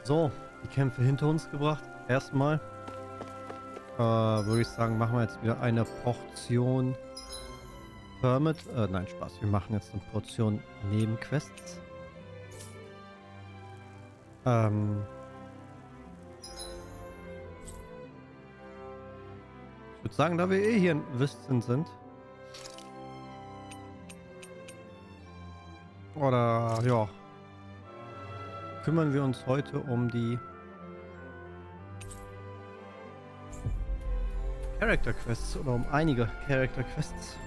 So, die Kämpfe hinter uns gebracht. Erstmal würde ich sagen, machen wir jetzt wieder eine Portion Permit. Nein, Spaß. Wir machen jetzt eine Portion Nebenquests. Ich würde sagen, da wir eh hier in Wisten sind. Oder, ja. Kümmern wir uns heute um die Charakter Quests oder um einige Charakter Quests.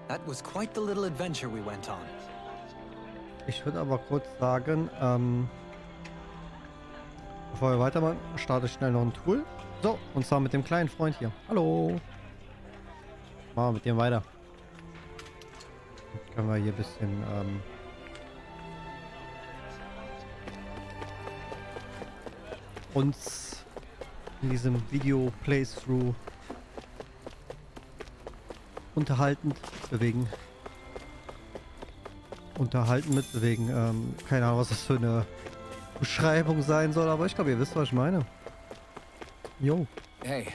That was quite the little adventure we went on. Ich würde aber kurz sagen, bevor wir weitermachen, starte ich schnell noch ein Tool. So, und zwar mit dem kleinen Freund hier. Hallo. Machen wir mit dem weiter. Dann können wir hier ein bisschen uns in diesem Video-Playthrough unterhaltend bewegen. Keine Ahnung, was das für eine Beschreibung sein soll, aber ich glaube, ihr wisst, was ich meine. Jo. Hey,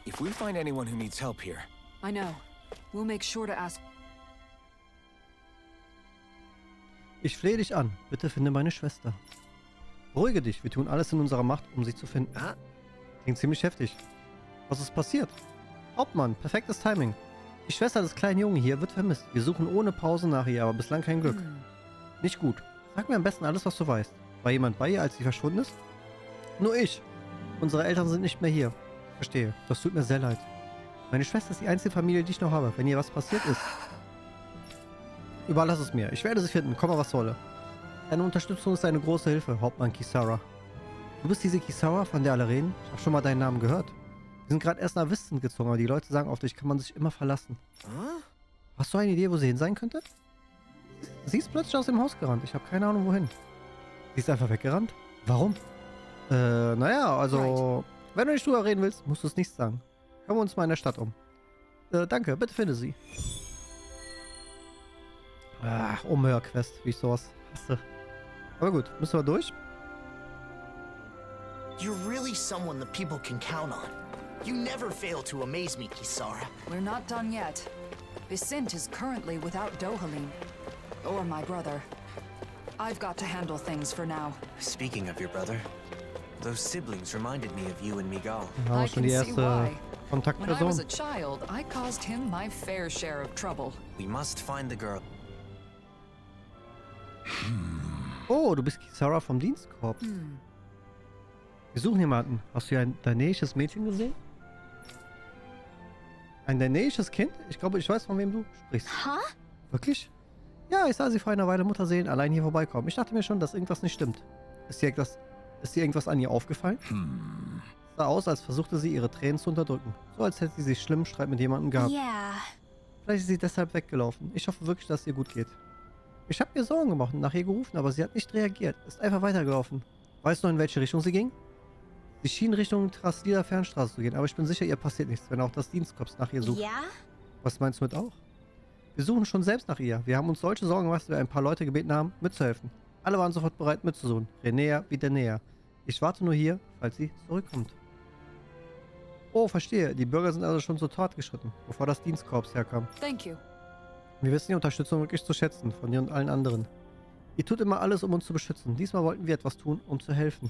if we find anyone who needs help here. I know. We'll make sure to ask. Ich flehe dich an. Bitte finde meine Schwester. Beruhige dich. Wir tun alles in unserer Macht, um sie zu finden. Klingt ziemlich heftig. Was ist passiert? Hauptmann, perfektes Timing. Die Schwester des kleinen Jungen hier wird vermisst. Wir suchen ohne Pause nach ihr, aber bislang kein Glück. Nicht gut. Sag mir am besten alles, was du weißt. War jemand bei ihr, als sie verschwunden ist? Nur ich. Unsere Eltern sind nicht mehr hier. Verstehe. Das tut mir sehr leid. Meine Schwester ist die einzige Familie, die ich noch habe. Wenn ihr was passiert ist, überlass es mir. Ich werde sie finden, komme was wolle. Deine Unterstützung ist eine große Hilfe, Hauptmann Kisara. Du bist diese Kisara, von der alle reden? Ich habe schon mal deinen Namen gehört. Wir sind gerade erst nach Wisten gezogen, aber die Leute sagen, auf dich kann man sich immer verlassen. Hast du eine Idee, wo sie hin sein könnte? Sie ist plötzlich aus dem Haus gerannt. Ich habe keine Ahnung, wohin. Sie ist einfach weggerannt? Warum? Naja, also, wenn du nicht drüber reden willst, musst du es nicht sagen. Hören wir uns mal in der Stadt um. Danke, bitte finde sie. Ach, Umhörquest, wie ich sowas hasse. Aber gut, müssen wir durch? You're really someone the people can count on. You never fail to amaze me, Kisara. We're not done yet. Vicent is currently without Dohalim. Or my brother. I've got to handle things for now. Speaking of your brother, those siblings reminded me of you and Miguel. Ja, I schon can die see erste why. When I Kontaktperson. was a child, I caused him my fair share of trouble. We must find the girl. Oh, du bist Kisara vom Dienstkorps. Wir suchen jemanden. Hast du ein danäisches Mädchen gesehen? Ein danäisches Kind? Ich glaube, ich weiß, von wem du sprichst. Huh? Wirklich? Ja, ich sah sie vor einer Weile Mutterseelen allein hier vorbeikommen. Ich dachte mir schon, dass irgendwas nicht stimmt. Ist dir irgendwas an ihr aufgefallen? Sah aus, als versuchte sie, ihre Tränen zu unterdrücken. So, als hätte sie sich schlimmen Streit mit jemandem gehabt. Yeah. Vielleicht ist sie deshalb weggelaufen. Ich hoffe wirklich, dass es ihr gut geht. Ich habe mir Sorgen gemacht und nach ihr gerufen, aber sie hat nicht reagiert. Ist einfach weitergelaufen. Weißt du, in welche Richtung sie ging? Sie schien Richtung Traslida Fernstraße zu gehen, aber ich bin sicher, ihr passiert nichts, wenn auch das Dienstkorps nach ihr sucht. Yeah? Was meinst du mit auch? Wir suchen schon selbst nach ihr. Wir haben uns solche Sorgen gemacht, dass wir ein paar Leute gebeten haben, mitzuhelfen. Alle waren sofort bereit, mitzusuchen. Renea wie Denea. Ich warte nur hier, falls sie zurückkommt. Oh, verstehe. Die Bürger sind also schon zur Tat geschritten, bevor das Dienstkorps herkam. Thank you. Wir wissen die Unterstützung wirklich zu schätzen, von dir und allen anderen. Ihr tut immer alles, um uns zu beschützen. Diesmal wollten wir etwas tun, um zu helfen.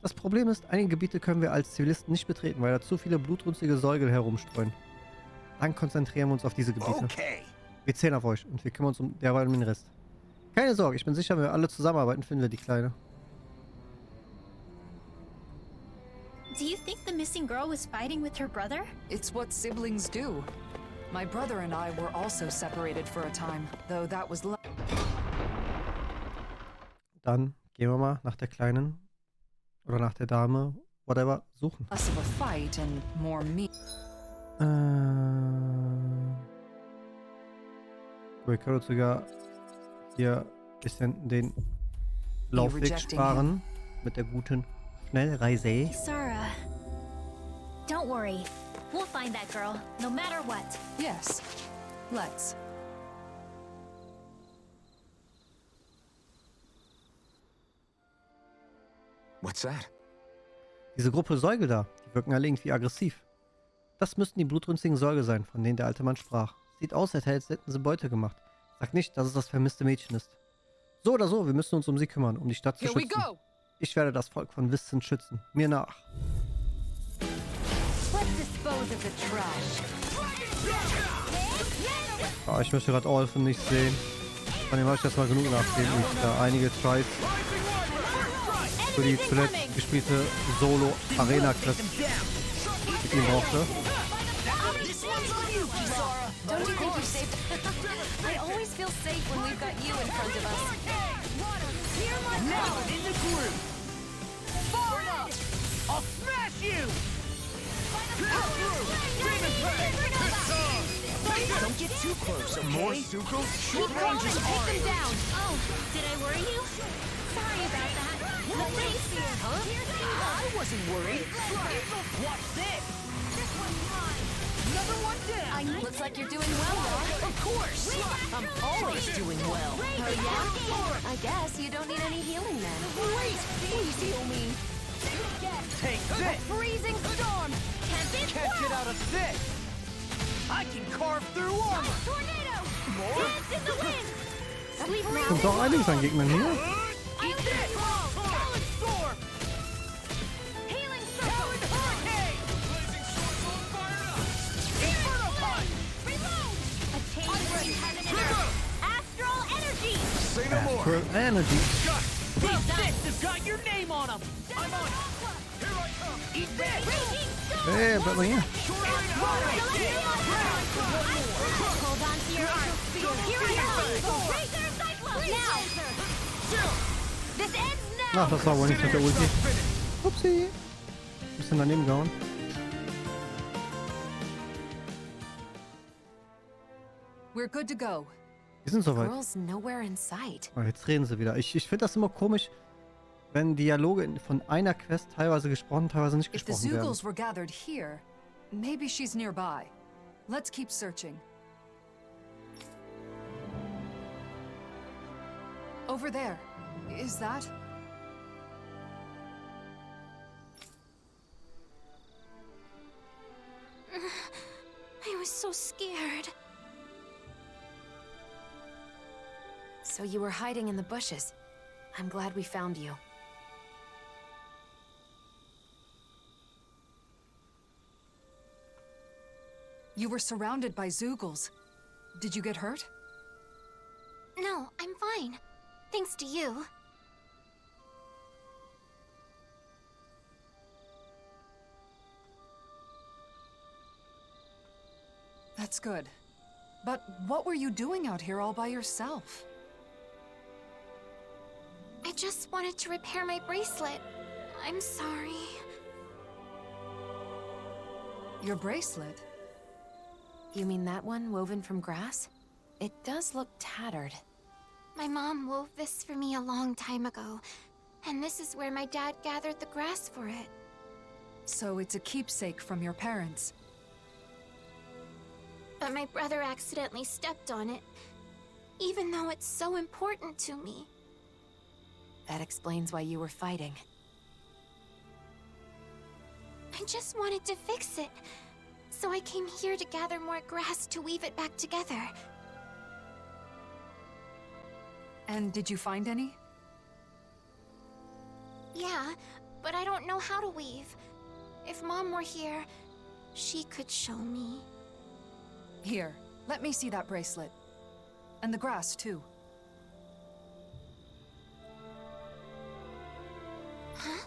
Das Problem ist, einige Gebiete können wir als Zivilisten nicht betreten, weil da zu viele blutrünstige Säugel herumstreuen. Dann konzentrieren wir uns auf diese Gebiete. Okay. Wir zählen auf euch und wir kümmern uns derweil um den Rest. Keine Sorge, ich bin sicher, wenn wir alle zusammenarbeiten, finden wir die Kleine. Do you think the missing girl was fighting with her brother? It's what siblings do. My brother and I were also separated for a time, though that was Dann gehen wir mal nach der Kleinen oder nach der Dame, whatever, suchen. less of a fight and more me. Wir können uns sogar hier ein bisschen den Laufweg sparen mit der guten Schnellreise. Kisara. Don't worry. We'll find that girl, no matter what. Yes. Let's. What's that? Diese Gruppe Säugel da, die wirken alle irgendwie aggressiv. Das müssten die blutrünstigen Säugel sein, von denen der alte Mann sprach. Sieht aus, als hätten sie Beute gemacht. Sag nicht, dass es das vermisste Mädchen ist. So oder so, wir müssen uns um sie kümmern, um die Stadt zu schützen. Ich werde das Volk von Vincent schützen. Mir nach. Ah, ich möchte gerade Orphan nicht sehen. Von dem habe ich jetzt mal genug nachsehen, ich da einige Tries für die zuletzt gespielte Solo-Arena-Quest mit ihm brauchte. Don't you think you're safe? I always feel safe when we've got you in front of us. Now in the group. Far up. I'll smash you. Don't get too close, okay? More Zuko? Short range is Take them down. Oh, did I worry you? Sorry about that. No thanks. I wasn't worried. Watch this. Another one down. Looks like you're doing well, Laura. Of course. I'm always doing well. Oh, yeah? I guess you don't need any healing then. Wait, please heal me. Take this. Freezing storm! Can't get out of this. I can carve through armor. Tornado! More? Dance in the wind! Sleep now. Sind doch einiges an Gegnern hier. Eat this. Talon storm. Healing circle! Talon hurricane. Blazing swords all fired up. Inferno punch. Reload! A change between heaven and earth. Astral energy! Say no more. Astral Energy. These fists have got your name on them. I'm on it. Here I come. Eat this. Raging storm! Hey, bleib mal hier. Hold on to your arms. Here I go! Razor Cyclone! Now! This ends now! Ach, das war wohl nicht mit der Ulti. Upsi. Bisschen daneben gehauen. We're good to go. Die sind soweit. Girl's nowhere in sight. Oh, jetzt reden sie wieder. Ich finde das immer komisch, wenn Dialoge von einer Quest teilweise gesprochen, teilweise nicht If the gesprochen werden. Zugals were gathered here, maybe she's nearby. Let's keep searching. Over there. Is that? I was so scared. So you were hiding in the bushes. I'm glad we found you. You were surrounded by Zugals. Did you get hurt? No, I'm fine. Thanks to you. That's good. But what were you doing out here all by yourself? I just wanted to repair my bracelet. I'm sorry. Your bracelet? You mean that one woven from grass? It does look tattered. My mom wove this for me a long time ago, and this is where my dad gathered the grass for it. So it's a keepsake from your parents. But my brother accidentally stepped on it, even though it's so important to me. That explains why you were fighting. I just wanted to fix it, so I came here to gather more grass to weave it back together. And did you find any? Yeah, but I don't know how to weave. If Mom were here, she could show me. Here, let me see that bracelet. And the grass, too. Huh?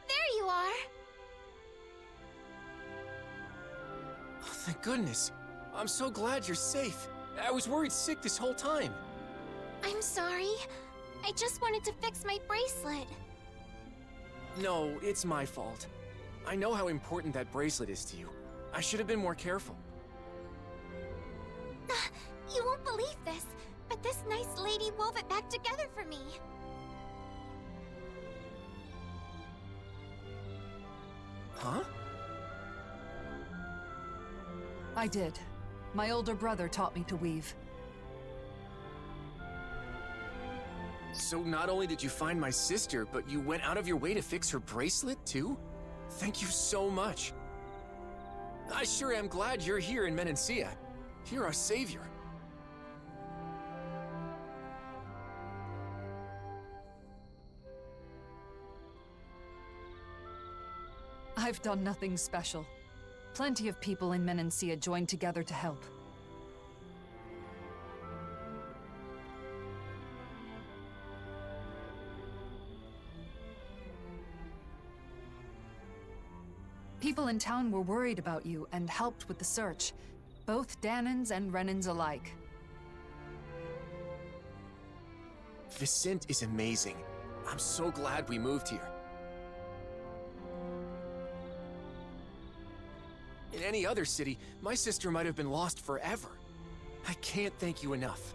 There you are! Oh, thank goodness. I'm so glad you're safe. I was worried sick this whole time. I'm sorry. I just wanted to fix my bracelet. No, it's my fault. I know how important that bracelet is to you. I should have been more careful. You won't believe this, but this nice lady wove it back together for me. Huh? I did. My older brother taught me to weave. So not only did you find my sister, but you went out of your way to fix her bracelet, too? Thank you so much. I sure am glad you're here in Menancia. You're our savior. I've done nothing special. Plenty of people in Menancia joined together to help. People in town were worried about you and helped with the search. Both Danans and Renans alike. Vicent is amazing. I'm so glad we moved here. In any other city, my sister might have been lost forever. I can't thank you enough.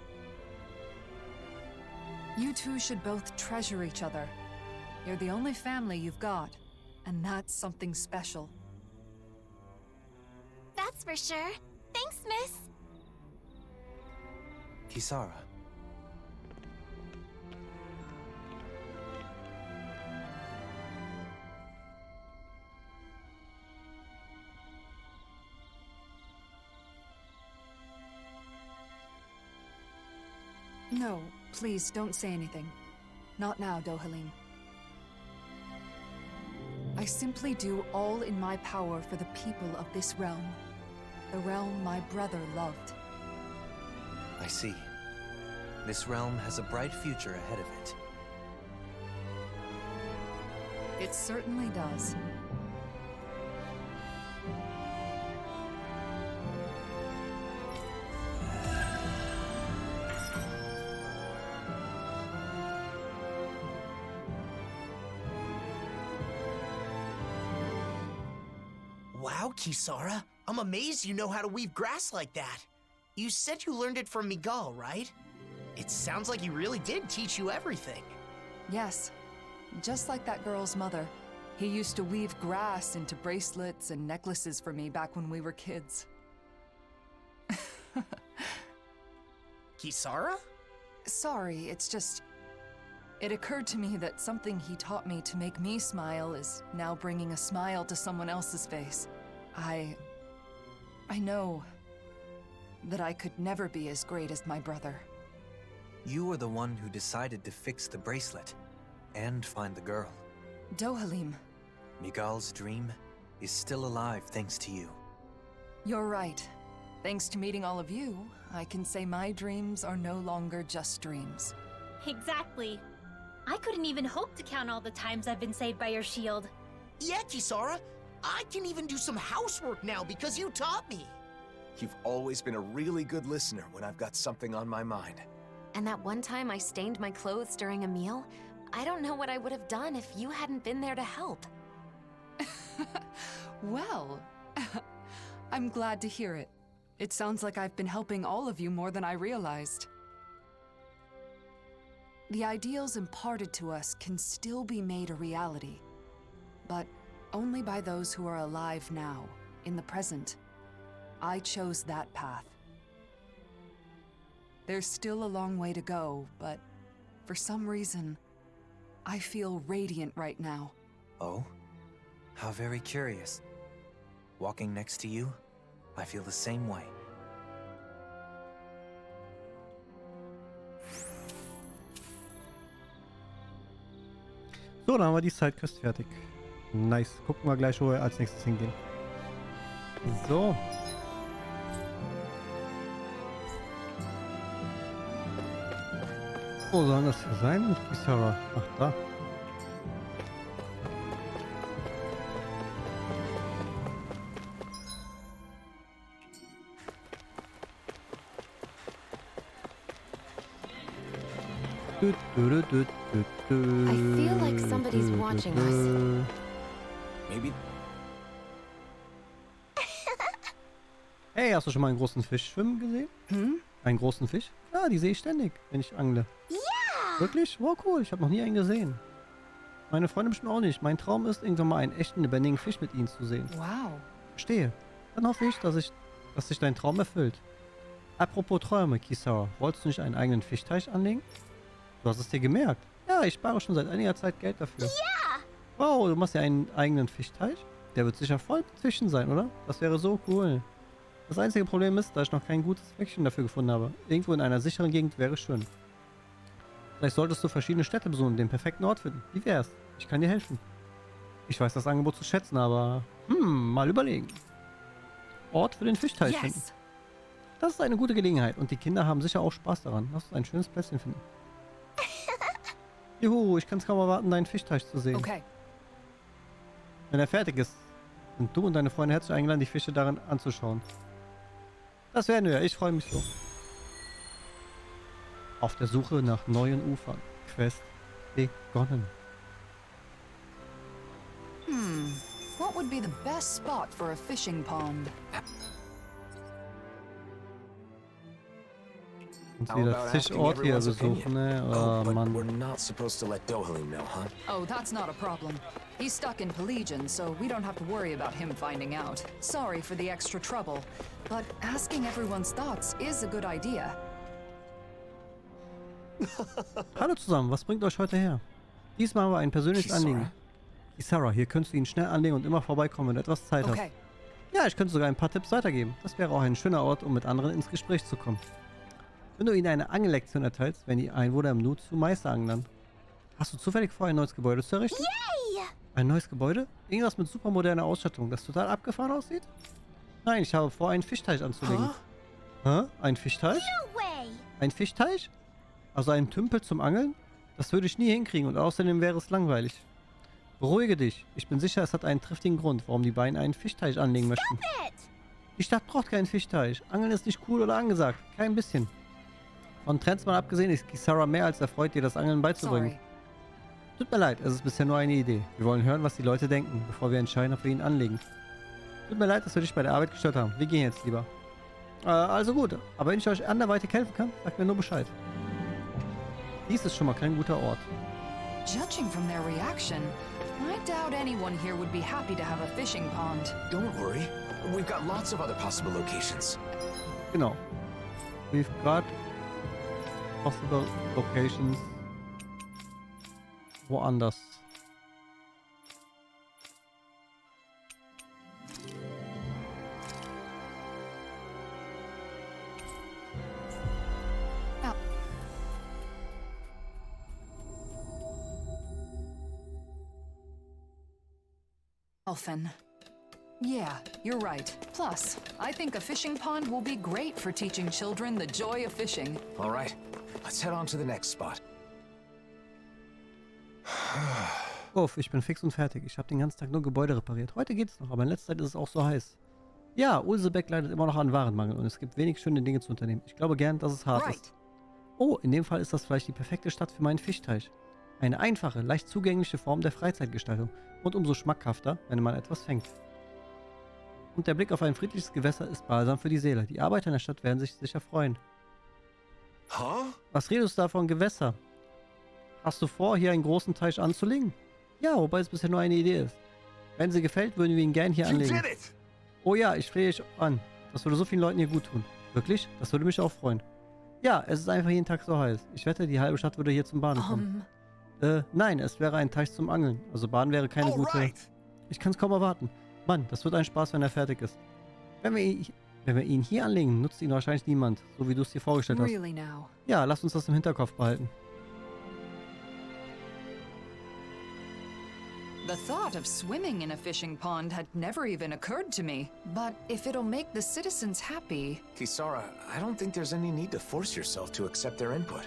You two should both treasure each other. You're the only family you've got, and that's something special. That's for sure. Thanks, miss. Kisara. No, please don't say anything. Not now, Dohalim. I simply do all in my power for the people of this realm. The realm my brother loved. I see. This realm has a bright future ahead of it. It certainly does. Wow, Kisara. I'm amazed you know how to weave grass like that. You said you learned it from Miguel, right? It sounds like he really did teach you everything. Yes. Just like that girl's mother. He used to weave grass into bracelets and necklaces for me back when we were kids. Kisara? Sorry, it's just... It occurred to me that something he taught me to make me smile is now bringing a smile to someone else's face. I know that I could never be as great as my brother. You were the one who decided to fix the bracelet and find the girl. Dohalim, Miguel's dream is still alive thanks to you. you're right. Thanks to meeting all of you, I can say my dreams are no longer just dreams. Exactly. I couldn't even hope to count all the times I've been saved by your shield. Yeah, Kisara. I can even do some housework now because you taught me. You've always been a really good listener when I've got something on my mind. And that one time I stained my clothes during a meal, I don't know what I would have done if you hadn't been there to help. Well, I'm glad to hear it. It sounds like I've been helping all of you more than I realized. The ideals imparted to us can still be made a reality, but only by those who are alive now, in the present. I chose that path. There's still a long way to go, but for some reason, I feel radiant right now. Oh? How very curious. Walking next to you, I feel the same way. So, dann haben wir die Sidequest fertig. Nice. Gucken wir gleich, wo wir als nächstes hingehen. So. Wo soll das hier sein? Kisara. Ach, da. I feel like somebody's watching us. Maybe. Hey, hast du schon mal einen großen Fisch schwimmen gesehen? Hm? Einen großen Fisch? Ja, die sehe ich ständig, wenn ich angle. Yeah! Wirklich? Wow, cool. Ich habe noch nie einen gesehen. Meine Freunde bestimmt auch nicht. Mein Traum ist, irgendwann mal einen echten, lebendigen Fisch mit ihnen zu sehen. Wow. Verstehe. Dann hoffe ich, dass ich dass sich dein Traum erfüllt. Apropos Träume, Kisara, wolltest du nicht einen eigenen Fischteich anlegen? Du hast es dir gemerkt. Ja, ich spare schon seit einiger Zeit Geld dafür. Ja! Wow, du machst ja einen eigenen Fischteich? Der wird sicher voll mit Fischen sein, oder? Das wäre so cool. Das einzige Problem ist, dass ich noch kein gutes Päckchen dafür gefunden habe. Irgendwo in einer sicheren Gegend wäre schön. Vielleicht solltest du verschiedene Städte besuchen und den perfekten Ort finden. Wie wär's? Ich kann dir helfen. Ich weiß das Angebot zu schätzen, aber... mal überlegen. Ort für den Fischteich finden. Das ist eine gute Gelegenheit und die Kinder haben sicher auch Spaß daran. Lass uns ein schönes Plätzchen finden. Juhu, ich kann es kaum erwarten, deinen Fischteich zu sehen. Okay. Wenn er fertig ist, sind du und deine Freunde herzlich eingeladen, die Fische darin anzuschauen. Das werden wir, ich freue mich so. Auf der Suche nach neuen Ufern. Quest begonnen. What would be the best spot for a fishing pond? Und wieder zig Orte hier besuchen, ne? Oh, but Mann. we're not supposed to let Dohalim know, huh? Oh, that's not a problem. He's stuck in Pelagian, so we don't have to worry about him finding out. Sorry for the extra trouble, but asking everyone's thoughts is a good idea. Hallo zusammen, was bringt euch heute her? Diesmal aber ein persönliches Anliegen. Kisara, hier könntest du ihn schnell anlegen und immer vorbeikommen, wenn du etwas Zeit hast. Ja, ich könnte sogar ein paar Tipps weitergeben. Das wäre auch ein schöner Ort, um mit anderen ins Gespräch zu kommen. Wenn du ihnen eine Angellektion erteilst, werden die Einwohner im Nu zu Meisteranglern. Hast du zufällig vor, ein neues Gebäude zu errichten? Yay! Ein neues Gebäude? Irgendwas mit supermoderner Ausstattung, das total abgefahren aussieht? Nein, ich habe vor, einen Fischteich anzulegen. Hä? Ein Fischteich? No way! Ein Fischteich? Also einen Tümpel zum Angeln? Das würde ich nie hinkriegen und außerdem wäre es langweilig. Beruhige dich. Ich bin sicher, es hat einen triftigen Grund, warum die beiden einen Fischteich anlegen möchten. Die Stadt braucht keinen Fischteich. Angeln ist nicht cool oder angesagt. Kein bisschen. Von Trends mal abgesehen ist Kisara mehr als erfreut, dir das Angeln beizubringen. Sorry. Tut mir leid, es ist bisher nur eine Idee. Wir wollen hören, was die Leute denken, bevor wir entscheiden, ob wir ihn anlegen. Tut mir leid, dass wir dich bei der Arbeit gestört haben. Wir gehen jetzt lieber. Also gut, aber wenn ich euch anderweitig helfen kann, sagt mir nur Bescheid. Dies ist schon mal kein guter Ort. Judging from their reaction, I doubt anyone here would be happy to have a fishing pond. Don't worry. We've got lots of other possible locations. Genau. We've got possible locations woanders. Elfin. Yeah, you're right. Plus, I think a fishing pond will be great for teaching children the joy of fishing. All right, let's head on to the next spot. Uff, ich bin fix und fertig. Ich habe den ganzen Tag nur Gebäude repariert. Heute geht es noch, aber in letzter Zeit ist es auch so heiß. Ja, Ulsebeck leidet immer noch an Warenmangel und es gibt wenig schöne Dinge zu unternehmen. Ich glaube gern, dass es hart ist. Oh, in dem Fall ist das vielleicht die perfekte Stadt für meinen Fischteich. Eine einfache, leicht zugängliche Form der Freizeitgestaltung und umso schmackhafter, wenn man etwas fängt. Und der Blick auf ein friedliches Gewässer ist balsam für die Seele. Die Arbeiter in der Stadt werden sich sicher freuen. Huh? Was redest du da von Gewässer? Hast du vor, hier einen großen Teich anzulegen? Ja, wobei es bisher nur eine Idee ist. Wenn sie gefällt, würden wir ihn gern hier anlegen. Oh ja, ich flehe dich an. Das würde so vielen Leuten hier gut tun. Wirklich? Das würde mich auch freuen. Ja, es ist einfach jeden Tag so heiß. Ich wette, die halbe Stadt würde hier zum Baden kommen. Nein, es wäre ein Teich zum Angeln. Also Baden wäre keine gute... Ich kann es kaum erwarten. Mann, das wird ein Spaß, wenn er fertig ist. Wenn wir ihn hier anlegen, nutzt ihn wahrscheinlich niemand, so wie du es dir vorgestellt hast. Really now? Ja, lass uns das im Hinterkopf behalten. The thought of swimming in a fishing pond had never even occurred to me. But if it'll make the citizens happy... Kisara, I don't think there's any need to force yourself to accept their input.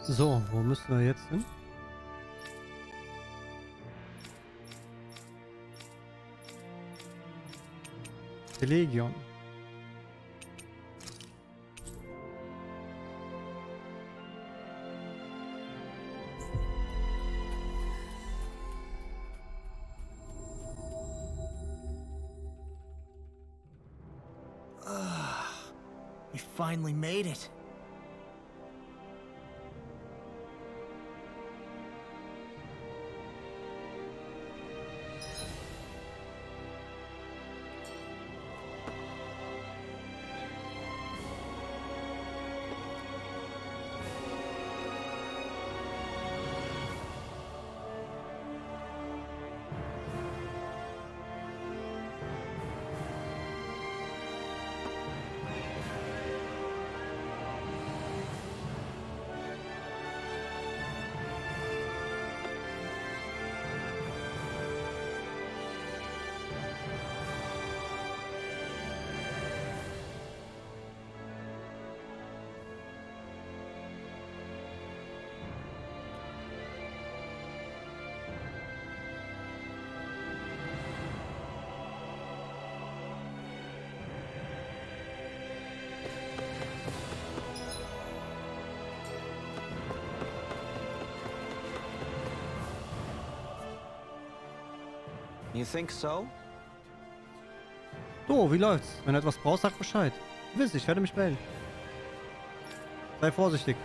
So, wo müssen wir jetzt hin? Legion. We finally made it. You think so? So, wie läuft's? Wenn du etwas brauchst, sag Bescheid. Du willst, ich werde mich melden. Sei vorsichtig.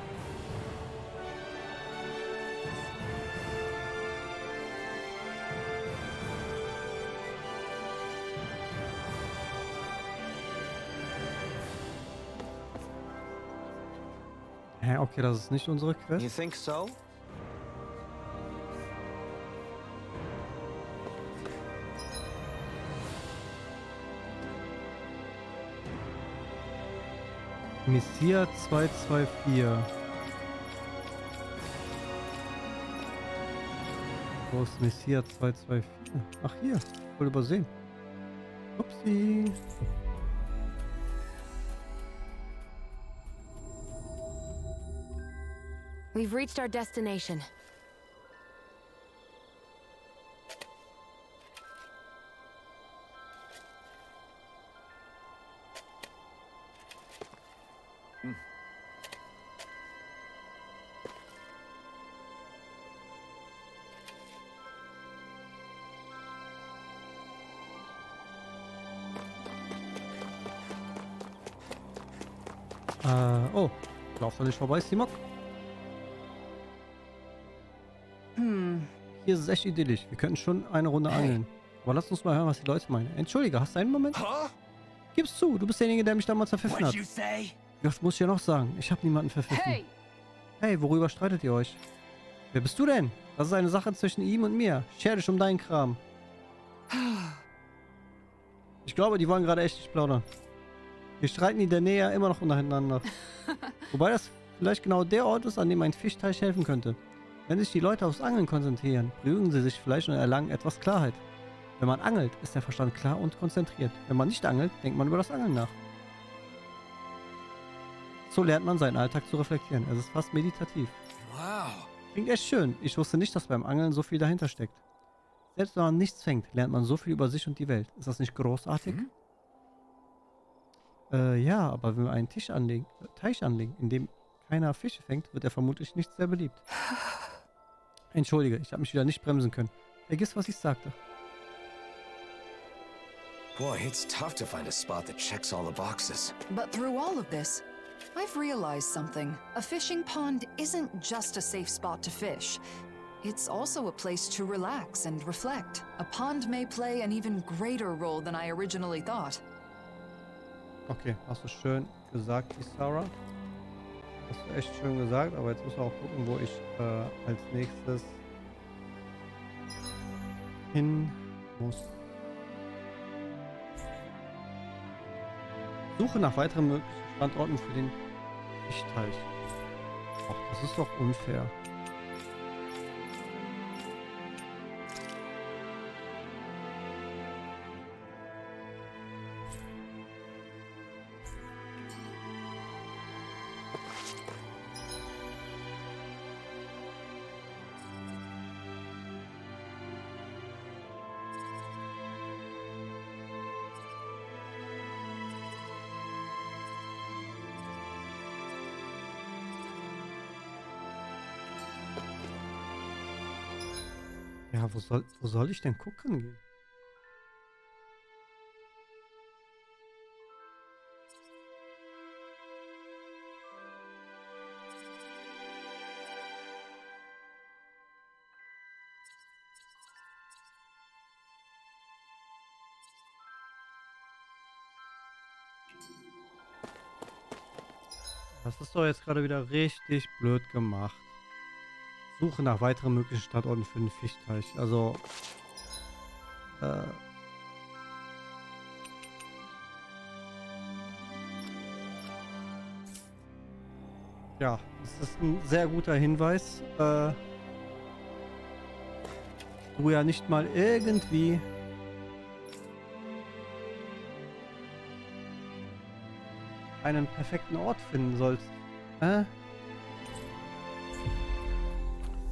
Hä, okay, das ist nicht unsere You Quest. think so? Messia 224. Wo ist Messia 224? Ach, hier. Voll übersehen. Upsi. We've reached our destination. Oh. Lauf da nicht vorbei, Simok. Hier ist es echt idyllisch. Wir könnten schon eine Runde angeln. Aber lass uns mal hören, was die Leute meinen. Entschuldige, hast du einen Moment? Gib's zu, du bist derjenige, der mich damals verpfiffen hat. Wie oft muss ich ja noch sagen? Ich habe niemanden verpfiffen. Hey, worüber streitet ihr euch? Wer bist du denn? Das ist eine Sache zwischen ihm und mir. Scher dich um deinen Kram. Ich glaube, die wollen gerade echt nicht plaudern. Wir streiten in der Nähe immer noch untereinander. Wobei das vielleicht genau der Ort ist, an dem ein Fischteich helfen könnte. Wenn sich die Leute aufs Angeln konzentrieren, beruhigen sie sich vielleicht und erlangen etwas Klarheit. Wenn man angelt, ist der Verstand klar und konzentriert. Wenn man nicht angelt, denkt man über das Angeln nach. So lernt man seinen Alltag zu reflektieren. Es ist fast meditativ. Wow. Klingt echt schön. Ich wusste nicht, dass beim Angeln so viel dahinter steckt. Selbst wenn man nichts fängt, lernt man so viel über sich und die Welt. Ist das nicht großartig? Ja, aber wenn wir einen Teich anlegen, in dem keiner Fische fängt, wird er vermutlich nicht sehr beliebt. Entschuldige, ich habe mich wieder nicht bremsen können. Vergiss, was ich sagte. Boy, it's tough to find a spot that checks all the boxes. But through all of this, I've realized something. A fishing pond isn't just a safe spot to fish. It's also a place to relax and reflect. A pond may play an even greater role than I originally thought. Okay, hast du schön gesagt, Kisara. Hast du echt schön gesagt, aber jetzt müssen wir auch gucken, wo ich als nächstes hin muss. Suche nach weiteren möglichen Standorten für den Fischteich. Ach, das ist doch unfair. Ja, wo soll ich denn gucken gehen? Das ist doch jetzt gerade wieder richtig blöd gemacht. Suche nach weiteren möglichen Standorten für den Fischteich. Also, ja, das ist ein sehr guter Hinweis. Du ja nicht mal irgendwie einen perfekten Ort finden sollst.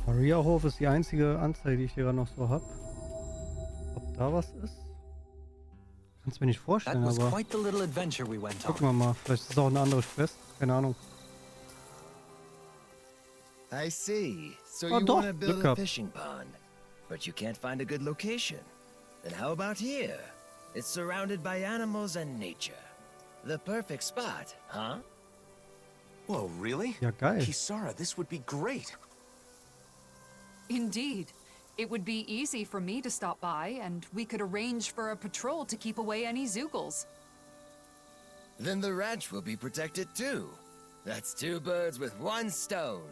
Mariahof ist die einzige Anzeige, die ich hier noch so habe. Ob da was ist? Kannst mir nicht vorstellen, aber gucken wir mal. Vielleicht ist es auch eine andere Quest. Keine Ahnung. I see. So Oh, you doch, want to build Glück a gehabt. fishing pond, but you can't find a good location. Then how about here? It's surrounded by animals and nature. The perfect spot, huh? Whoa, really? Ja, geil. Kisara, this would be great. Indeed. It would be easy for me to stop by, and we could arrange for a patrol to keep away any Zoogles. Then the ranch will be protected too. That's two birds with one stone.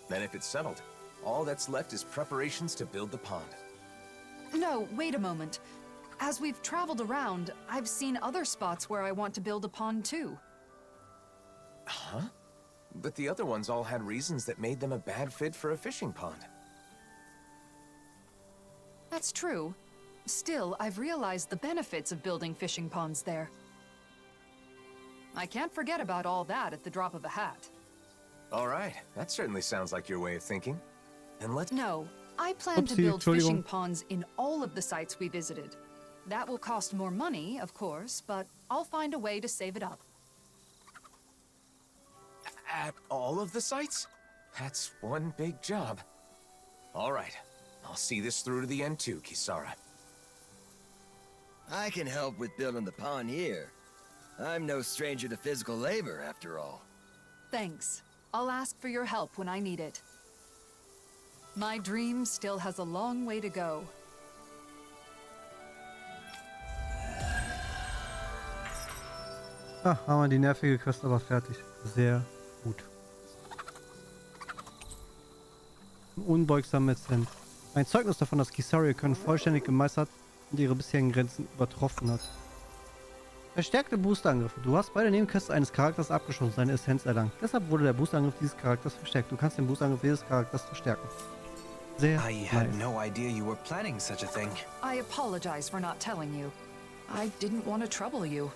Then if it's settled, all that's left is preparations to build the pond. No, wait a moment. As we've traveled around, I've seen other spots where I want to build a pond too. Huh? But the other ones all had reasons that made them a bad fit for a fishing pond. That's true. Still, I've realized the benefits of building fishing ponds there. I can't forget about all that at the drop of a hat. All right, that certainly sounds like your way of thinking. Then let's... No, I plan to Oopsie, build fishing Entschuldigung. ponds in all of the sites we visited. That will cost more money, of course, but I'll find a way to save it up. At all of the sites? That's one big job. All right, I'll see this through to the end too, Kisara. I can help with building the pond here. I'm no stranger to physical labor, after all. Thanks. I'll ask for your help when I need it. My dream still has a long way to go. Ah, haben wir die nervige Quest aber fertig. Sehr gut. Unbeugsam Mäzen. Ein Zeugnis davon, dass Kisara können vollständig gemeistert und ihre bisherigen Grenzen übertroffen hat. Verstärkte Boosterangriffe. Du hast beide Nebenquests eines Charakters abgeschossen, seine Essenz erlangt. Deshalb wurde der Boosterangriff dieses Charakters verstärkt. Du kannst den Boosterangriff dieses Charakters verstärken. Sehr I had nice. no idea you were planning such a thing. I apologize for not telling you. I didn't want to trouble you.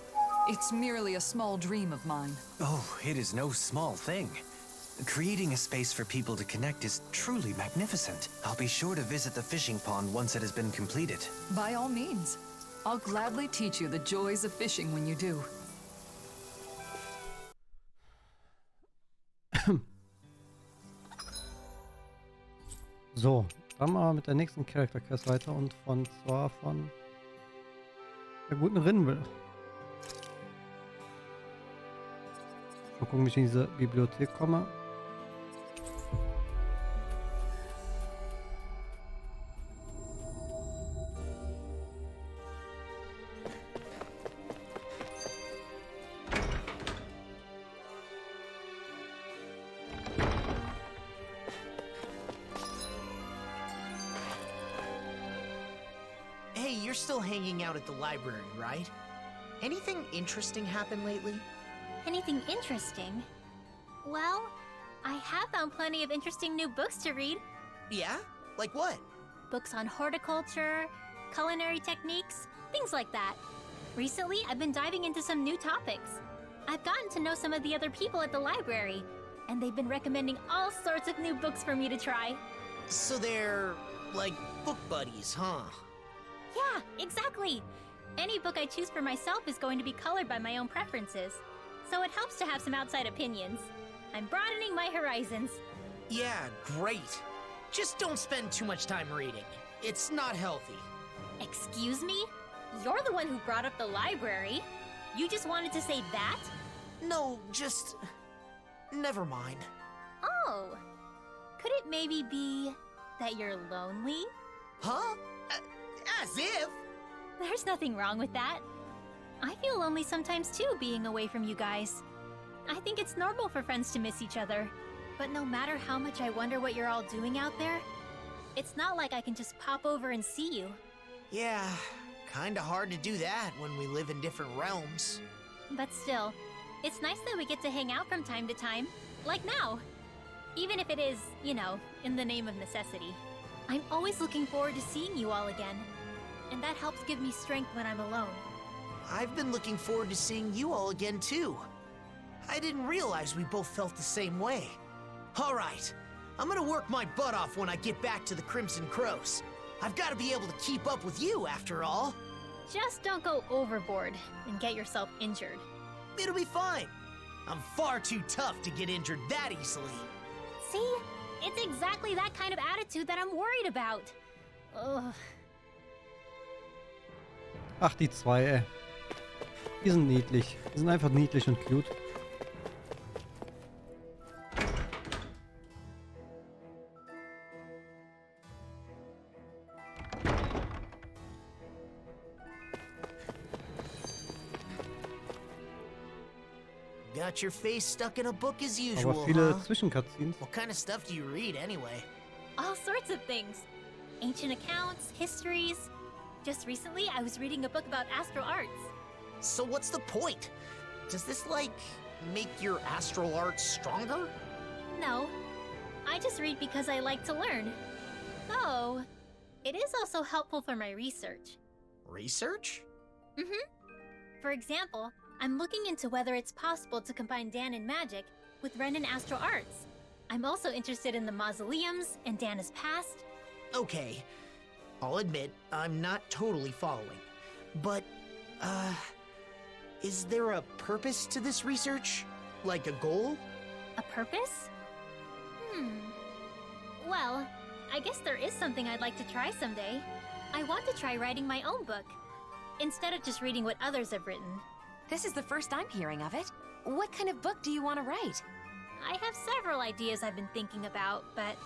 It's merely a small dream of mine. Oh, it is no small thing. Creating a space for people to connect is truly magnificent. I'll be sure to visit the fishing pond once it has been completed. By all means. I'll gladly teach you the joys of fishing when you do. So, dann mal mit der nächsten Character Quest weiter und zwar von der guten Rinnenwill. Mal gucken, wie ich in diese Bibliothek komme. Hey, you're still hanging out at the library, right? Anything interesting happen lately? Anything interesting? Well, I have found plenty of interesting new books to read. Yeah? Like what? Books on horticulture, culinary techniques, things like that. Recently, I've been diving into some new topics. I've gotten to know some of the other people at the library, and they've been recommending all sorts of new books for me to try. So they're, like, book buddies, huh? Yeah, exactly. Any book I choose for myself is going to be colored by my own preferences, so it helps to have some outside opinions. I'm broadening my horizons. Yeah, great. Just don't spend too much time reading. It's not healthy. Excuse me? You're the one who brought up the library. You just wanted to say that? No, just... never mind. Oh. Could it maybe be that you're lonely? Huh? As if? There's nothing wrong with that. I feel lonely sometimes too, being away from you guys. I think it's normal for friends to miss each other. But no matter how much I wonder what you're all doing out there, it's not like I can just pop over and see you. Yeah, kinda hard to do that when we live in different realms. But still, it's nice that we get to hang out from time to time, like now. Even if it is, you know, in the name of necessity. I'm always looking forward to seeing you all again. And that helps give me strength when I'm alone. I've been looking forward to seeing you all again too. I didn't realize we both felt the same way. Alright, I'm gonna work my butt off when I get back to the Crimson Crows. I've gotta be able to keep up with you after all. Just don't go overboard and get yourself injured. It'll be fine. I'm far too tough to get injured that easily. See? It's exactly that kind of attitude that I'm worried about. Ugh. Ach, die zwei, ey. Die sind niedlich. Die sind einfach niedlich und cute. Got your face stuck in a book as usual, Aber viele huh? Zwischencutscenes. What kind of stuff do you read anyway? All sorts of things. Ancient accounts, histories. Just recently, I was reading a book about astral arts. So what's the point? Does this, like, make your astral arts stronger? No. I just read because I like to learn. Though, it is also helpful for my research. Research? Mm-hmm. For example, I'm looking into whether it's possible to combine Dan and magic with Ren and astral arts. I'm also interested in the mausoleums and Dana's past. Okay. I'll admit, I'm not totally following. But, is there a purpose to this research? Like a goal? A purpose? Well, I guess there is something I'd like to try someday. I want to try writing my own book, instead of just reading what others have written. This is the first I'm hearing of it. What kind of book do you want to write? I have several ideas I've been thinking about, but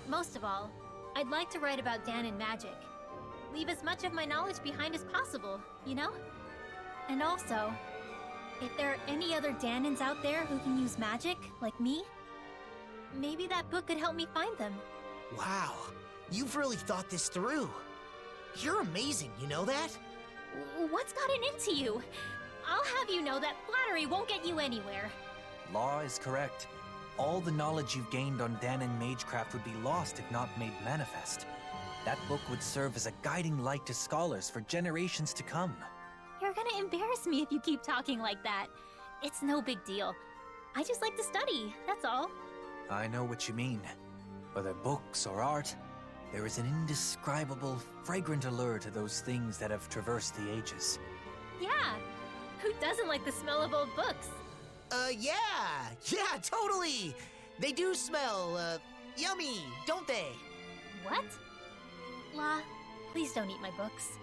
most of all, I'd like to write about Dan and magic. Leave as much of my knowledge behind as possible, you know? And also, if there are any other Danins out there who can use magic, like me, maybe that book could help me find them. Wow, you've really thought this through. You're amazing, you know that? What's gotten into you? I'll have you know that flattery won't get you anywhere. Law is correct. All the knowledge you've gained on Dan and Magecraft would be lost if not made manifest. That book would serve as a guiding light to scholars for generations to come. You're gonna embarrass me if you keep talking like that. It's no big deal. I just like to study, that's all. I know what you mean. Whether books or art, there is an indescribable, fragrant allure to those things that have traversed the ages. Yeah, who doesn't like the smell of old books? Yeah, totally! They do smell, yummy, don't they? What? La, please don't eat my books.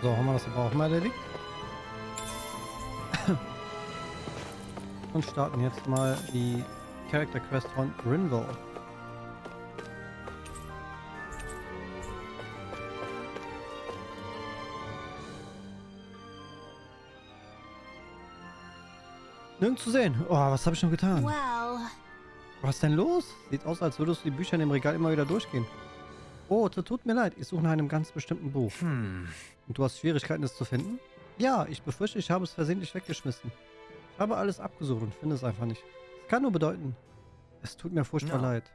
So, haben wir das aber auch mal erledigt. Und starten jetzt mal die Character Quest von Grinville. Nirgends zu sehen. Oh, was habe ich schon getan? Well... Was ist denn los? Sieht aus, als würdest du die Bücher in dem Regal immer wieder durchgehen. Oh, tut mir leid. Ich suche nach einem ganz bestimmten Buch. Und du hast Schwierigkeiten, es zu finden? Ja, ich befürchte, ich habe es versehentlich weggeschmissen. Ich habe alles abgesucht und finde es einfach nicht. Es kann nur bedeuten, es tut mir furchtbar leid.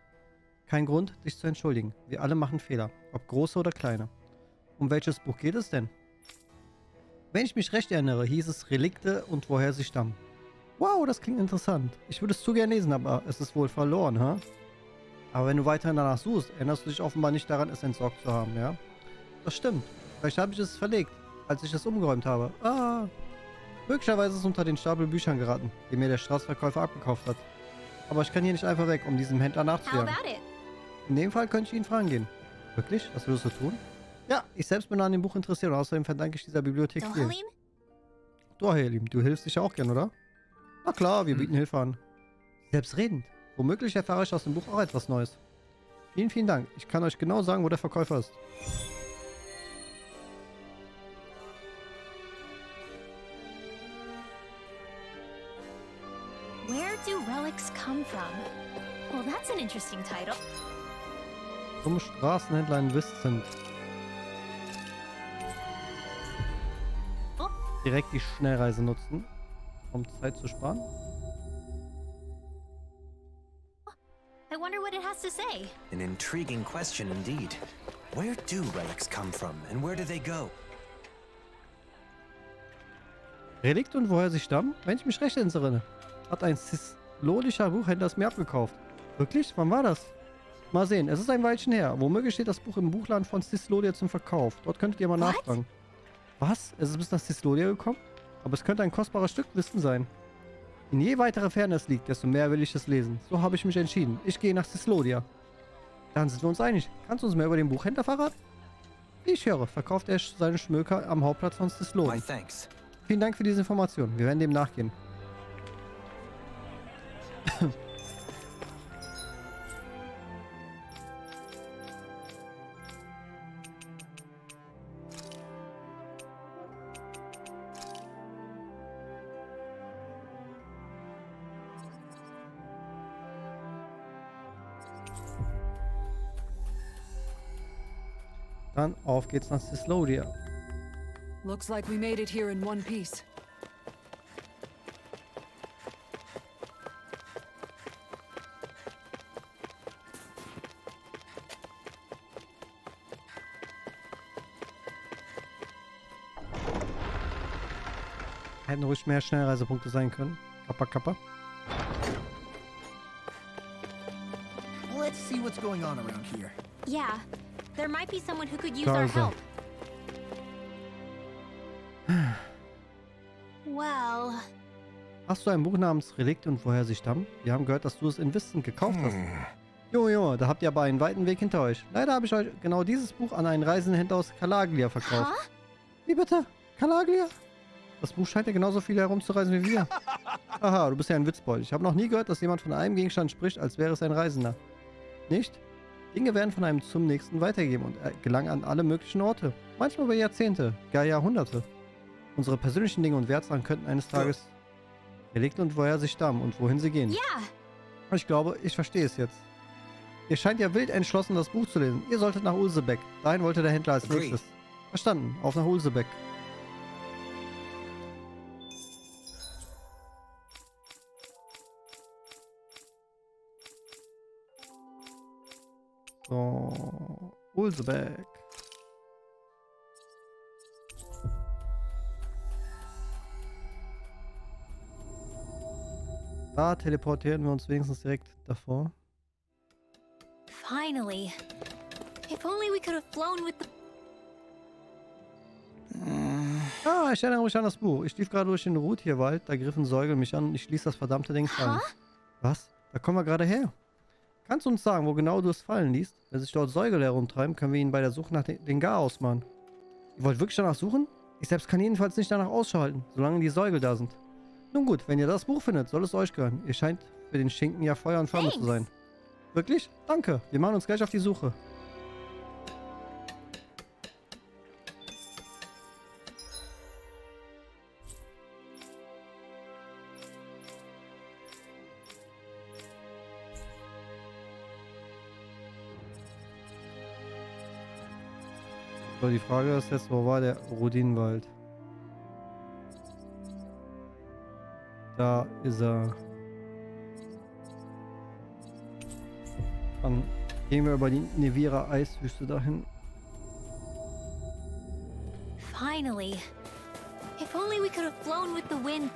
Kein Grund, dich zu entschuldigen. Wir alle machen Fehler, ob große oder kleine. Um welches Buch geht es denn? Wenn ich mich recht erinnere, hieß es Relikte und woher sie stammen. Wow, das klingt interessant. Ich würde es zu gern lesen, aber es ist wohl verloren, ha? Aber wenn du weiterhin danach suchst, erinnerst du dich offenbar nicht daran, es entsorgt zu haben, ja? Das stimmt. Vielleicht habe ich es verlegt, als ich es umgeräumt habe. Ah. Möglicherweise ist es unter den Stapel Büchern geraten, die mir der Straßenverkäufer abgekauft hat. Aber ich kann hier nicht einfach weg, um diesem Händler How nachzujagen. about it? In dem Fall könnte ich ihn fragen gehen. Wirklich? Was würdest du tun? Ja, ich selbst bin an dem Buch interessiert und außerdem verdanke ich dieser Bibliothek Doch, viel. Halim? Du, Halim, du hilfst dich auch gern, oder? Na klar, wir bieten Hilfe an. Selbstredend. Womöglich erfahre ich aus dem Buch auch etwas Neues. Vielen, vielen Dank. Ich kann euch genau sagen, wo der Verkäufer ist. Where do relics come from? Well, that's an interesting title. Zum Straßenhändler in Vincent. Oh. Direkt die Schnellreise nutzen, um Zeit zu sparen. I wonder what it has to say. An intriguing question indeed. Where do relics come from, and where do they go? Relikt und woher sie stammen? Wenn ich mich recht entsinne, hat ein cislolischer Buchhändler es mir abgekauft. Wirklich? Wann war das? Mal sehen, es ist ein Weilchen her. Womöglich steht das Buch im Buchladen von Cislodia zum Verkauf. Dort könntet ihr mal nachfragen. Was? Es ist bis nach Cislodia gekommen? Aber es könnte ein kostbares Stück Wissen sein. In je weitere Ferne es liegt, desto mehr will ich es lesen. So habe ich mich entschieden. Ich gehe nach Cislodia. Dann sind wir uns einig. Kannst du uns mehr über den Buchhändler verraten? Wie ich höre, verkauft er seine Schmöker am Hauptplatz von Cislodia. My thanks. Vielen Dank für diese Information. Wir werden dem nachgehen. Dann auf geht's nach Cislodia. Looks like we made it here in one piece. Hätten ruhig mehr Schnellreisepunkte sein können. Kappa, kappa. Let's see what's going on around here. Yeah, there might be someone who could use our help. Well... Hast du ein Buch namens Relikt und woher sie stammen? Wir haben gehört, dass du es in Vincent gekauft hast. Jo, da habt ihr aber einen weiten Weg hinter euch. Leider habe ich euch genau dieses Buch an einen reisenden Händler aus Calaglia verkauft. Huh? Wie bitte? Calaglia? Das Buch scheint ja genauso viel herumzureisen wie wir. Aha, du bist ja ein Witzbold. Ich habe noch nie gehört, dass jemand von einem Gegenstand spricht, als wäre es ein Reisender. Nicht? Dinge werden von einem zum nächsten weitergegeben und gelangen an alle möglichen Orte. Manchmal über Jahrzehnte, gar Jahrhunderte. Unsere persönlichen Dinge und Wertsachen könnten eines Tages Relikt und woher sie stammen und wohin sie gehen. Ja. Ich glaube, ich verstehe es jetzt. Ihr scheint ja wild entschlossen, das Buch zu lesen. Ihr solltet nach Ulsebeck. Dahin wollte der Händler als nächstes. Verstanden. Auf nach Ulsebeck. So. Ulsebeck. Da teleportieren wir uns wenigstens direkt davor. Finally. If only we could have flown with the... Ah, ich erinnere mich an das Buch. Ich lief gerade durch den Rutierwald, da griffen Säugel mich an und ich ließ das verdammte Ding fallen. Was? Da kommen wir gerade her. Kannst du uns sagen, wo genau du es fallen ließt? Wenn sich dort Säugel herumtreiben, können wir ihn bei der Suche nach den Gar ausmachen. Ihr wollt wirklich danach suchen? Ich selbst kann jedenfalls nicht danach Ausschau halten, solange die Säugel da sind. Nun gut, wenn ihr das Buch findet, soll es euch gehören. Ihr scheint für den Schinken ja Feuer und Flamme zu sein. Wirklich? Danke. Wir machen uns gleich auf die Suche. So, die Frage ist jetzt, wo war der Rudinwald? Da ist er. Dann gehen wir über die Nevira Eiswüste dahin. Finally. If only we could have flown with the wind.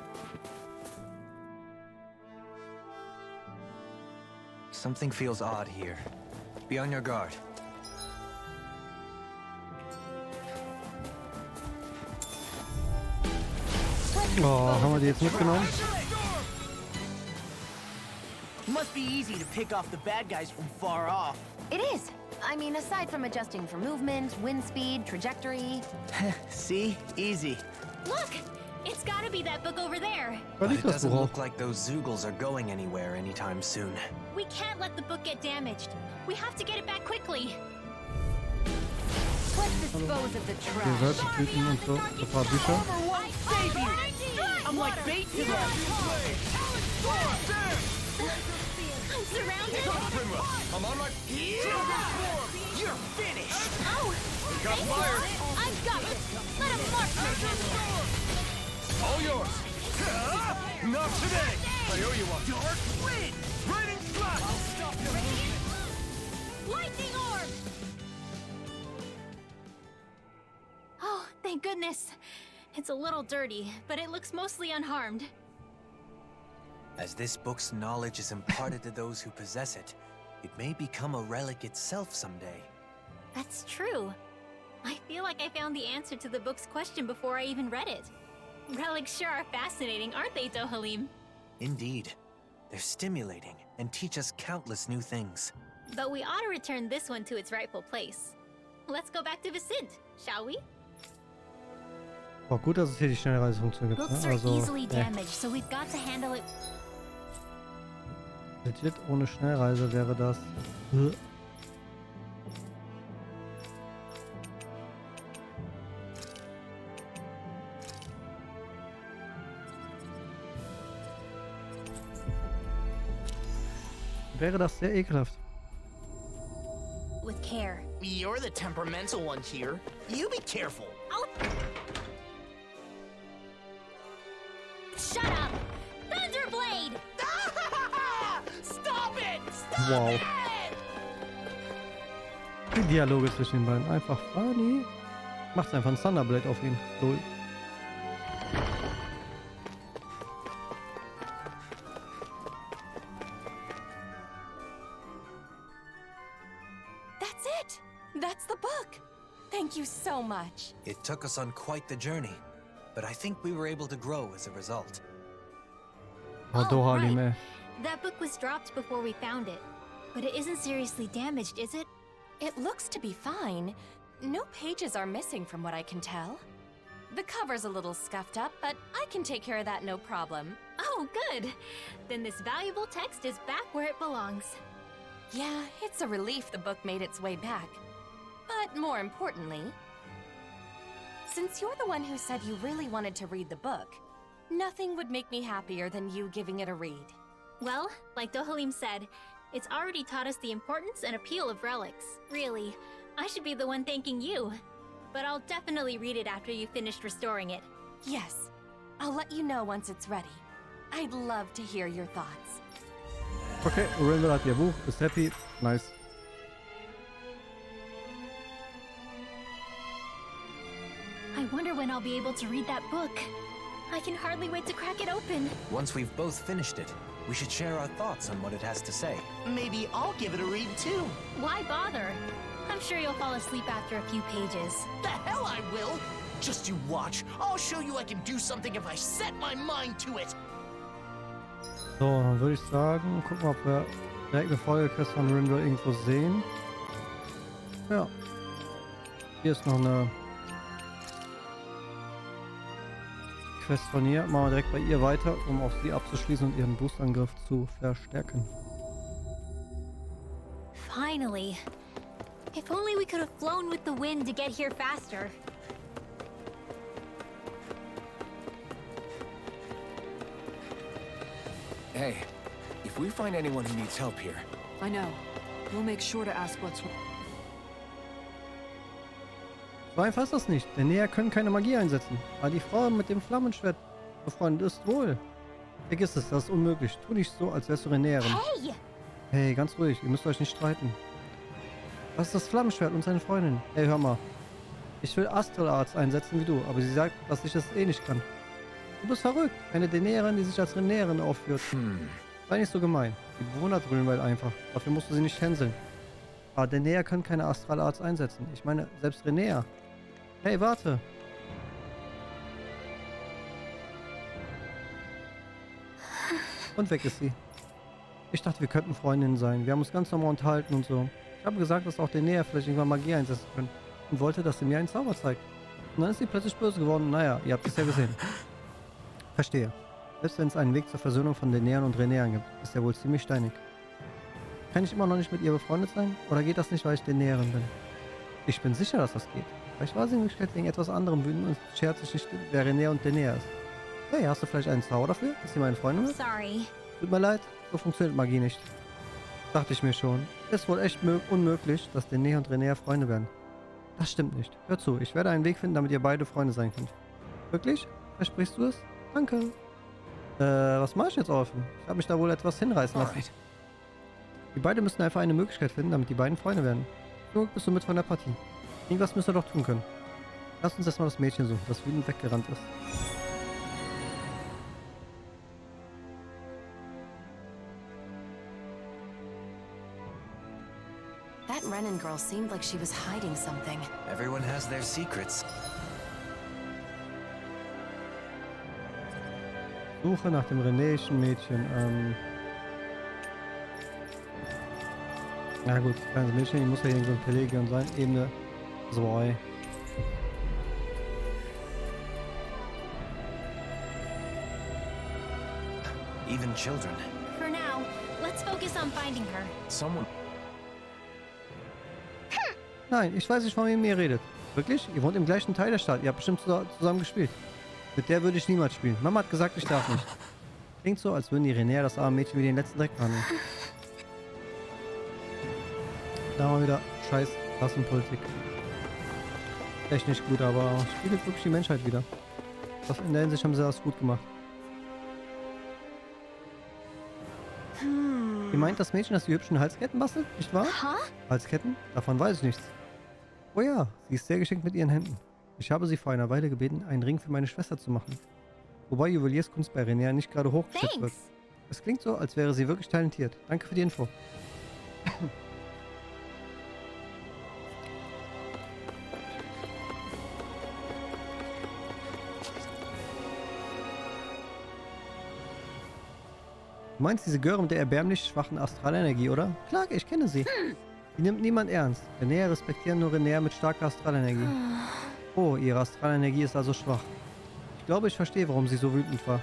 Something feels odd here. Be on your guard. Let's Oh, haben wir die jetzt mitgenommen? Must be easy to pick off the bad guys from far off. It is. I mean, aside from adjusting for movement, wind speed, trajectory. See? Easy. Look! It's gotta be that book over there. Da But liegt it das doesn't Buch auch. look like those Zoogles are going anywhere anytime soon. We can't let the book get damaged. We have to get it back quickly. Let's dispose of the Hier trash. Search-Tüten und so. Ein paar Bücher. Save you! I'm like bait to them. I'm surrounded. I'm on my... You're finished. Oh! Got fire! I've got it. Let him mark me. All yours! Not today! I owe you one. Dark wind! Raining slash! I'll stop you! Lightning orb. Oh, thank goodness. It's a little dirty, but it looks mostly unharmed. As this book's knowledge is imparted to those who possess it, it may become a relic itself someday. That's true. I feel like I found the answer to the book's question before I even read it. Relics sure are fascinating, aren't they, Dohalim? Indeed. They're stimulating and teach us countless new things. But we ought to return this one to its rightful place. Let's go back to Vicent, shall we? Oh, gut, dass es hier die Schnellreisefunktion gibt. Books Ne? are Also, easily damaged, so we've got to handle it. legit ohne Schnellreise wäre das. Wäre das sehr ekelhaft. With care. You're the temperamental one here. You be careful. Oh! Shut up! Thunderblade! Stop it! Stop Wow. it! Die Dialoge zwischen den beiden. Einfach funny. Macht's einfach ein Thunderblade auf ihn. Lol. That's it. That's the book. Thank you so much. It took us on quite the journey, but I think we were able to grow as a result. Oh, Dohalim, ey. That book was dropped before we found it. But it isn't seriously damaged, is it? It looks to be fine. No pages are missing from what I can tell. The cover's a little scuffed up, but I can take care of that no problem. Oh, good. Then this valuable text is back where it belongs. Yeah, it's a relief the book made its way back. But more importantly, since you're the one who said you really wanted to read the book, nothing would make me happier than you giving it a read. Well, like Dohalim said, it's already taught us the importance and appeal of relics. Really, I should be the one thanking you. But I'll definitely read it after you've finished restoring it. Yes, I'll let you know once it's ready. I'd love to hear your thoughts. Okay, Randall hat ihr Buch, ist happy. Nice. I wonder when I'll be able to read that book. I can hardly wait to crack it open. Once we've both finished it, we should share our thoughts on what it has to say. Maybe I'll give it a read too. Why bother? I'm sure you'll fall asleep after a few pages. The hell I will! Just you watch. I'll show you I can do something if I set my mind to it. So, dann würde ich sagen, gucken wir, ob wir direkt eine Folgequest von Rindle irgendwo sehen. Ja. Hier ist noch eine Quest von ihr. Machen wir direkt bei ihr weiter, um auf sie abzuschließen und ihren Boostangriff zu verstärken. Finally. If only we could have flown with the wind to get here faster. Hey, if we find anyone who needs help here, I know. We'll make sure to ask what's wrong. So einfach ist das nicht. Denn Näher können keine Magie einsetzen. Aber die Frau mit dem Flammenschwert befreundet ist wohl. Vergiss es, das ist unmöglich. Tu nicht so, als wärst du Näherin. Hey! Hey, ganz ruhig, ihr müsst euch nicht streiten. Was ist das Flammenschwert und seine Freundin? Hey, hör mal. Ich will Astralarzt einsetzen wie du, aber sie sagt, dass ich das eh nicht kann. Du bist verrückt. Eine Näherin, die sich als Näherin aufführt. Sei nicht so gemein. Die bewundert Grünwald einfach. Dafür musst du sie nicht hänseln. Aber Näher können keine Astralarzt einsetzen. Ich meine, selbst Renea. Hey, warte. Und weg ist sie. Ich dachte, wir könnten Freundinnen sein. Wir haben uns ganz normal unterhalten und so. Ich habe gesagt, dass auch der Näher vielleicht irgendwann Magie einsetzen können. Und wollte, dass sie mir einen Zauber zeigt. Und dann ist sie plötzlich böse geworden. Naja, ihr habt es ja gesehen. Verstehe. Selbst wenn es einen Weg zur Versöhnung von den Nähern und Renäern gibt, ist er wohl ziemlich steinig. Kann ich immer noch nicht mit ihr befreundet sein? Oder geht das nicht, weil ich der Näherin bin? Ich bin sicher, dass das geht. Vielleicht war sie in Wirklichkeit wegen etwas anderem wütend und schert sich nicht, wer Renär und der Näher ist. Hey, hast du vielleicht einen Zauber dafür, dass sie meine Freundin ist? Sorry. Tut mir leid, so funktioniert Magie nicht. Dachte ich mir schon. Ist wohl echt unmöglich, dass der Näher und Renär Freunde werden. Das stimmt nicht. Hör zu, ich werde einen Weg finden, damit ihr beide Freunde sein könnt. Wirklich? Versprichst du es? Danke. Was mache ich jetzt, Orphan? Ich habe mich da wohl etwas hinreißen lassen. Alright. Die beiden müssen einfach eine Möglichkeit finden, damit die beiden Freunde werden. So bist du mit von der Partie. Irgendwas müsst ihr doch tun können. Lass uns erstmal das Mädchen suchen, das wütend weggerannt ist. That Renan girl seemed like she was hiding something. Everyone has their secrets. Suche nach dem renäischen Mädchen. Na gut, kleines Mädchen, die muss ja irgend so ein Pelagion sein. Ebene 2. Even children. For now, let's focus on finding her. Someone. Nein, ich weiß nicht, von wem ihr redet. Wirklich? Ihr wohnt im gleichen Teil der Stadt. Ihr habt bestimmt zusammen gespielt. Mit der würde ich niemals spielen. Mama hat gesagt, ich darf nicht. Klingt so, als würden die Renäer das arme Mädchen wie den letzten Dreck behandeln. Da haben wir wieder scheiß Klassenpolitik. Echt nicht gut, aber spiegelt wirklich die Menschheit wieder. Das in der Hinsicht haben sie das gut gemacht. Ihr meint das Mädchen, das die hübschen Halsketten bastelt, nicht wahr? Halsketten? Davon weiß ich nichts. Oh ja, sie ist sehr geschickt mit ihren Händen. Ich habe sie vor einer Weile gebeten, einen Ring für meine Schwester zu machen. Wobei Juwelierskunst bei Renäer nicht gerade hochgeschätzt wird. Es klingt so, als wäre sie wirklich talentiert. Danke für die Info. Du meinst diese Göre mit der erbärmlich schwachen Astralenergie, oder? Klar, ich kenne sie. Die nimmt niemand ernst. Renäer respektieren nur Renäer mit starker Astralenergie. Oh, ihre Astralenergie ist also schwach. Ich glaube, ich verstehe, warum sie so wütend war.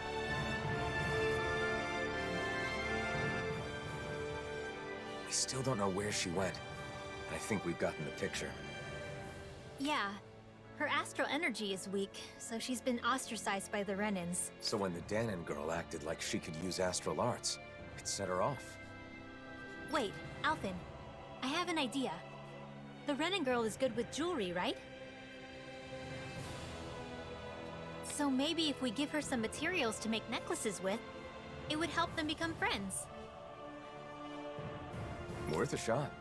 We still don't know where she went. I think we've gotten the picture. Yeah. Her astral energy is weak, so she's been ostracized by the Renans. So when the Danon girl acted like she could use astral arts, it set her off. Wait, Alphen. I have an idea. The Renan girl is good with jewelry, right? So maybe if we give her some materials to make necklaces with, it would help them become friends. Worth a shot.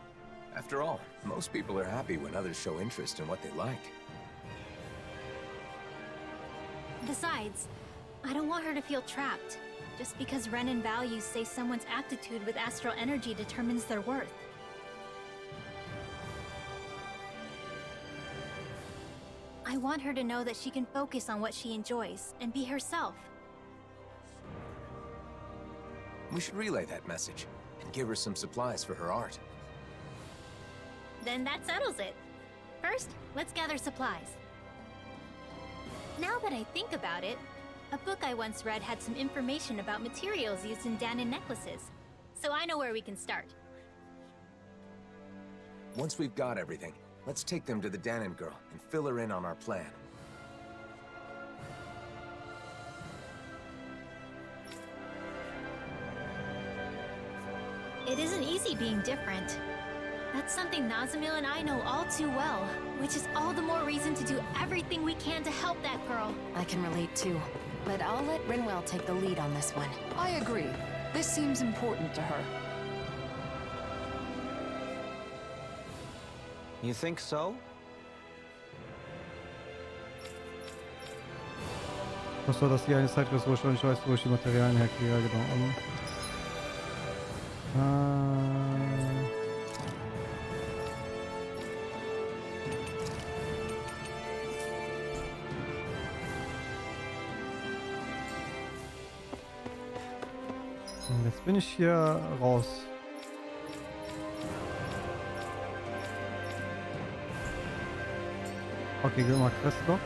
After all, most people are happy when others show interest in what they like. Besides, I don't want her to feel trapped, just because Renan values say someone's aptitude with astral energy determines their worth. I want her to know that she can focus on what she enjoys and be herself. We should relay that message and give her some supplies for her art. Then that settles it. First, let's gather supplies. Now that I think about it, a book I once read had some information about materials used in Danon necklaces, so I know where we can start. Once we've got everything, let's take them to the Danon girl and fill her in on our plan. It isn't easy being different. That's something Nazamil and I know all too well, which is all the more reason to do everything we can to help that girl. I can relate too, but I'll let Rinwell take the lead on this one. I agree. This seems important to her. You think so? Was war das hier? Eine Zeitressource und ich weiß, wo ich die Materialien herkriege. Ja, genau. Und jetzt bin ich hier raus. Okay, gehen wir mal Questlock.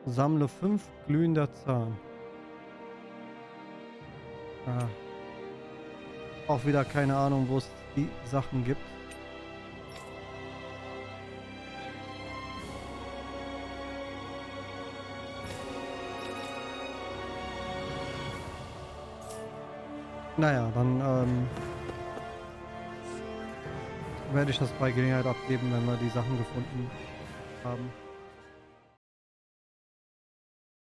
Sammle 5 glühender Zahn. Ah. Auch wieder keine Ahnung, wo es die Sachen gibt. Naja, dann werde ich das bei Gelegenheit abgeben, wenn wir die Sachen gefunden haben.